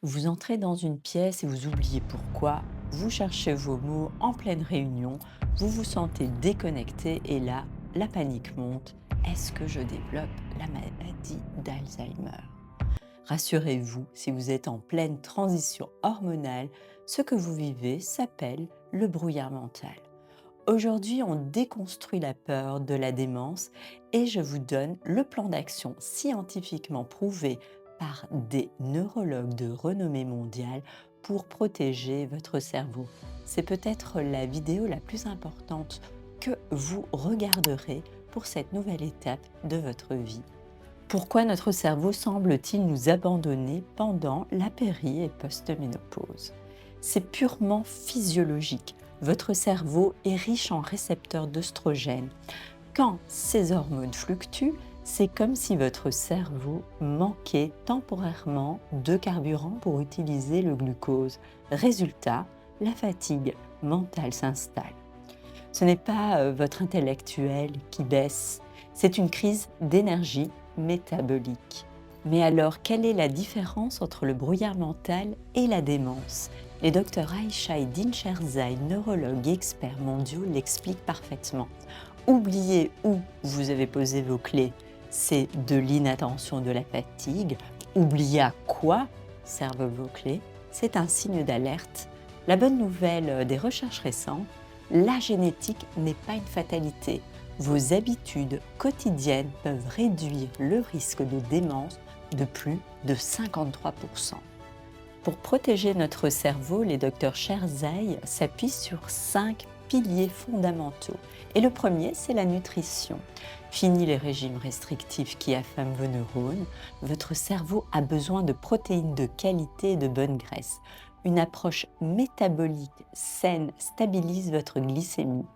Vous entrez dans une pièce et vous oubliez pourquoi, vous cherchez vos mots en pleine réunion, vous vous sentez déconnecté et là, la panique monte. Est-ce que je développe la maladie d'Alzheimer? Rassurez-vous, si vous êtes en pleine transition hormonale, ce que vous vivez s'appelle le brouillard mental. Aujourd'hui, on déconstruit la peur de la démence et je vous donne le plan d'action scientifiquement prouvé par des neurologues de renommée mondiale pour protéger votre cerveau. C'est peut-être la vidéo la plus importante que vous regarderez pour cette nouvelle étape de votre vie. Pourquoi notre cerveau semble-t-il nous abandonner pendant la péri- et post-ménopause? C'est purement physiologique. Votre cerveau est riche en récepteurs d'œstrogènes. Quand ces hormones fluctuent, c'est comme si votre cerveau manquait temporairement de carburant pour utiliser le glucose. Résultat, la fatigue mentale s'installe. Ce n'est pas votre intellectuel qui baisse, c'est une crise d'énergie métabolique. Mais alors, quelle est la différence entre le brouillard mental et la démence? Les docteurs Aïcha et Din Sherzai, neurologues et experts mondiaux, l'expliquent parfaitement. Oubliez où vous avez posé vos clés, c'est de l'inattention, de la fatigue. Oubliez à quoi servent vos clés, c'est un signe d'alerte. La bonne nouvelle des recherches récentes, la génétique n'est pas une fatalité. Vos habitudes quotidiennes peuvent réduire le risque de démence de plus de 53%. Pour protéger notre cerveau, les docteurs Sherzai s'appuient sur 5 piliers fondamentaux. Et le premier, c'est la nutrition. Fini les régimes restrictifs qui affament vos neurones. Votre cerveau a besoin de protéines de qualité et de bonnes graisses. Une approche métabolique saine stabilise votre glycémie.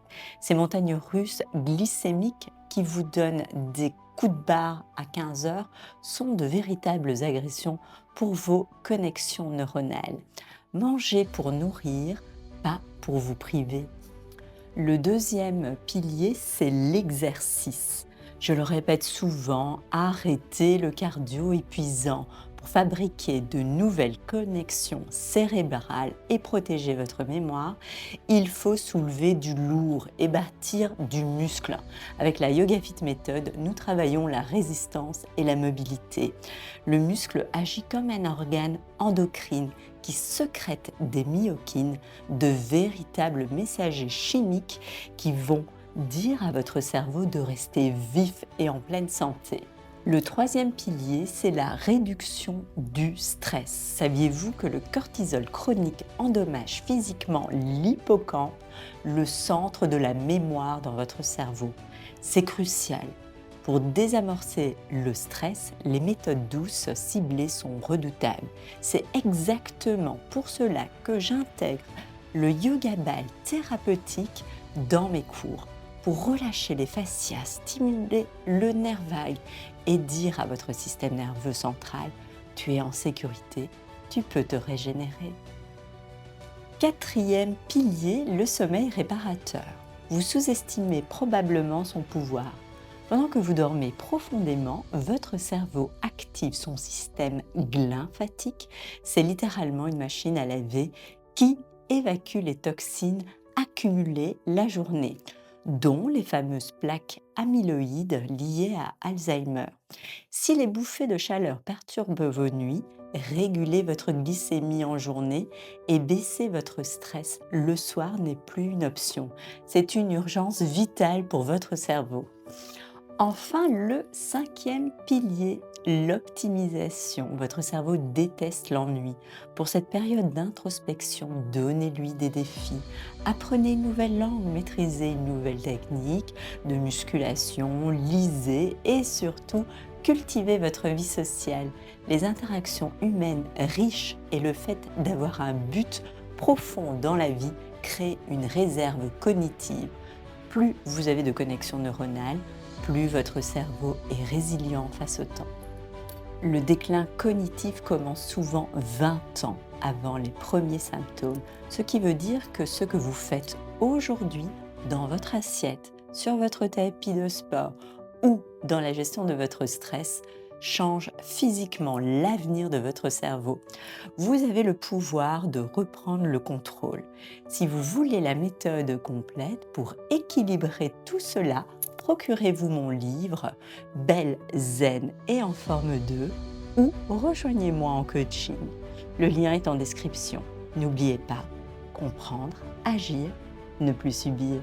Ces montagnes russes glycémiques qui vous donnent des coups de barre à 15 heures sont de véritables agressions pour vos connexions neuronales. Mangez pour nourrir, pas pour vous priver. Le deuxième pilier, c'est l'exercice. Je le répète souvent, arrêtez le cardio épuisant pour fabriquer de nouvelles connexions cérébrales et protéger votre mémoire. Il faut soulever du lourd et bâtir du muscle. Avec la Yoga Fit méthode, nous travaillons la résistance et la mobilité. Le muscle agit comme un organe endocrine qui sécrète des myokines, de véritables messagers chimiques qui vont dire à votre cerveau de rester vif et en pleine santé. Le troisième pilier, c'est la réduction du stress. Saviez-vous que le cortisol chronique endommage physiquement l'hippocampe, le centre de la mémoire dans votre cerveau? C'est crucial. Pour désamorcer le stress, les méthodes douces ciblées sont redoutables. C'est exactement pour cela que j'intègre le yoga ball thérapeutique dans mes cours, pour relâcher les fascias, stimuler le nerf vague et dire à votre système nerveux central, tu es en sécurité, tu peux te régénérer. Quatrième pilier, le sommeil réparateur. Vous sous-estimez probablement son pouvoir. Pendant que vous dormez profondément, votre cerveau active son système lymphatique. C'est littéralement une machine à laver qui évacue les toxines accumulées la journée, dont les fameuses plaques amyloïdes liées à Alzheimer. Si les bouffées de chaleur perturbent vos nuits, régulez votre glycémie en journée et baisser votre stress le soir n'est plus une option. C'est une urgence vitale pour votre cerveau. Enfin, le cinquième pilier, l'optimisation. Votre cerveau déteste l'ennui. Pour cette période d'introspection, donnez-lui des défis. Apprenez une nouvelle langue, maîtrisez une nouvelle technique de musculation, lisez et surtout, cultivez votre vie sociale. Les interactions humaines riches et le fait d'avoir un but profond dans la vie crée une réserve cognitive. Plus vous avez de connexions neuronales, plus votre cerveau est résilient face au temps. Le déclin cognitif commence souvent 20 ans avant les premiers symptômes, ce qui veut dire que ce que vous faites aujourd'hui dans votre assiette, sur votre tapis de sport ou dans la gestion de votre stress change physiquement l'avenir de votre cerveau. Vous avez le pouvoir de reprendre le contrôle. Si vous voulez la méthode complète pour équilibrer tout cela, procurez-vous mon livre Belle, zen et en forme 2 ou rejoignez-moi en coaching. Le lien est en description. N'oubliez pas, comprendre, agir, ne plus subir.